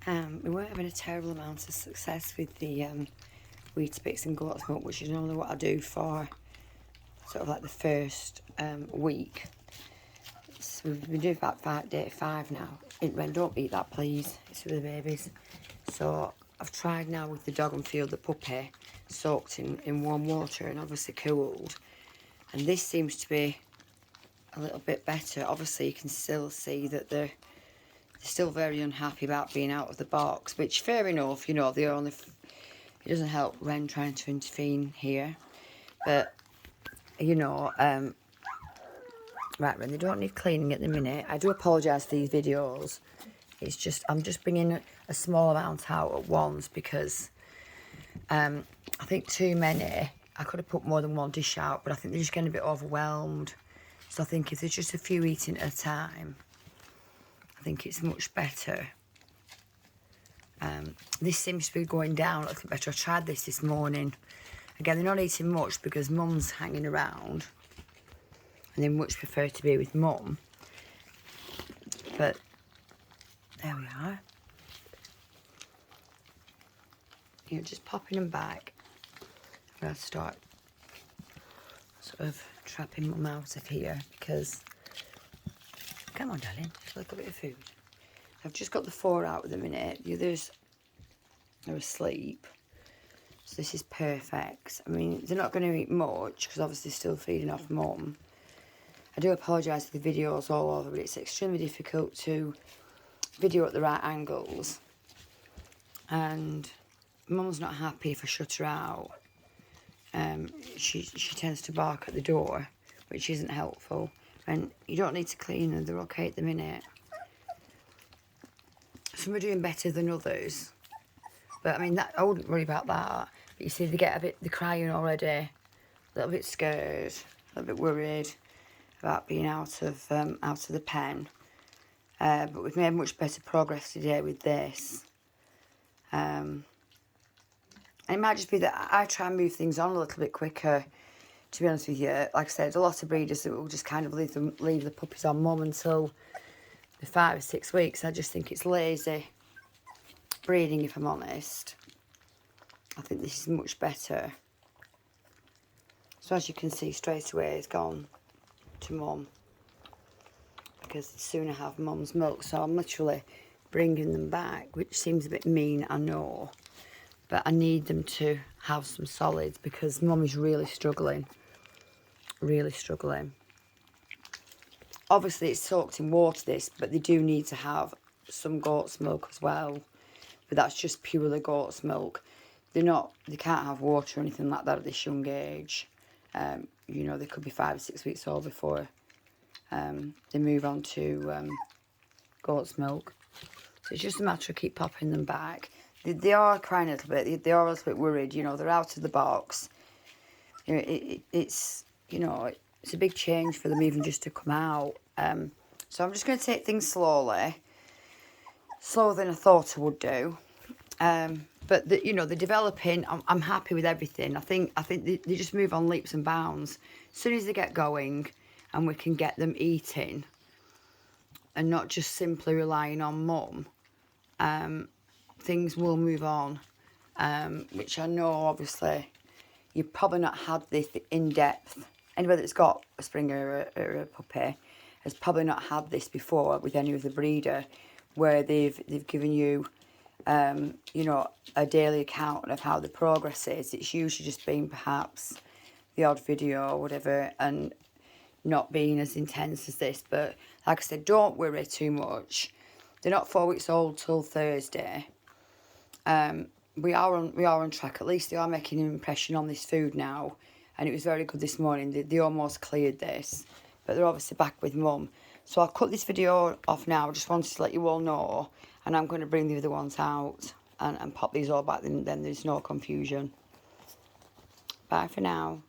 We weren't having a terrible amount of success with the Weetabix and goat's milk, which is normally what I do for sort of like the first week. So we've been doing about day 5 now. Ren, don't eat that, please. It's for the babies. So I've tried now with the dog and field the puppy soaked in warm water and obviously cooled. And this seems to be a little bit better. Obviously, you can still see that they're still very unhappy about being out of the box, which fair enough, you know, they're only... It doesn't help Ren trying to intervene here. But, you know, right, Ren, they don't need cleaning at the minute. I do apologise for these videos. It's just, I'm just bringing a small amount out at once because I think too many. I could have put more than one dish out, but I think they're just getting a bit overwhelmed. So I think if there's just a few eating at a time, I think it's much better. This seems to be going down a little better. I tried this morning. Again, they're not eating much because Mum's hanging around. And they much prefer to be with Mum. But there we are. You know, just popping them back. I'm going to start sort of trapping Mum out of here because... Come on, darling. Just a little bit of food. I've just got the 4 out at the minute. The others are asleep. So this is perfect. I mean, they're not going to eat much because obviously they're still feeding off Mum. I do apologise for the videos all over, but it's extremely difficult to video at the right angles. And Mum's not happy if I shut her out. She tends to bark at the door, which isn't helpful. And you don't need to clean them, they're okay at the minute. Some are doing better than others. But I mean, that I wouldn't worry about that. But you see, they're crying already. A little bit scared, a little bit worried about being out of the pen. But we've made much better progress today with this. And it might just be that I try and move things on a little bit quicker, to be honest with you. Like I said, a lot of breeders that will just kind of leave the puppies on Mum until they're 5 or 6 weeks. I just think it's lazy breeding, if I'm honest. I think this is much better. So as you can see, straight away it's gone to Mum because they'd sooner have Mum's milk. So I'm literally bringing them back, which seems a bit mean, I know. But I need them to have some solids because Mum is really struggling. Really struggling. Obviously, it's soaked in water, this, but they do need to have some goat's milk as well. But that's just purely goat's milk. They can't have water or anything like that at this young age. You know, they could be 5 or 6 weeks old before they move on to goat's milk. So it's just a matter of keep popping them back. They are crying a little bit. They are a little bit worried. You know, they're out of the box. You know, it's a big change for them even just to come out. So I'm just going to take things slowly, slower than I thought I would do. But they're developing. I'm happy with everything. I think they just move on leaps and bounds. As soon as they get going, and we can get them eating, and not just simply relying on Mum, things will move on. Which I know, obviously, you've probably not had this in depth. Anybody that's got a Springer or a puppy has probably not had this before with any other breeder, where they've given you, a daily account of how the progress is. It's usually just been perhaps the odd video or whatever, and not being as intense as this. But like I said, don't worry too much. They're not 4 weeks old till Thursday. We are on track. At least they are making an impression on this food now. And it was very good this morning. They almost cleared this. But they're obviously back with Mum. So I'll cut this video off now. I just wanted to let you all know. And I'm going to bring the other ones out and pop these all back. Then there's no confusion. Bye for now.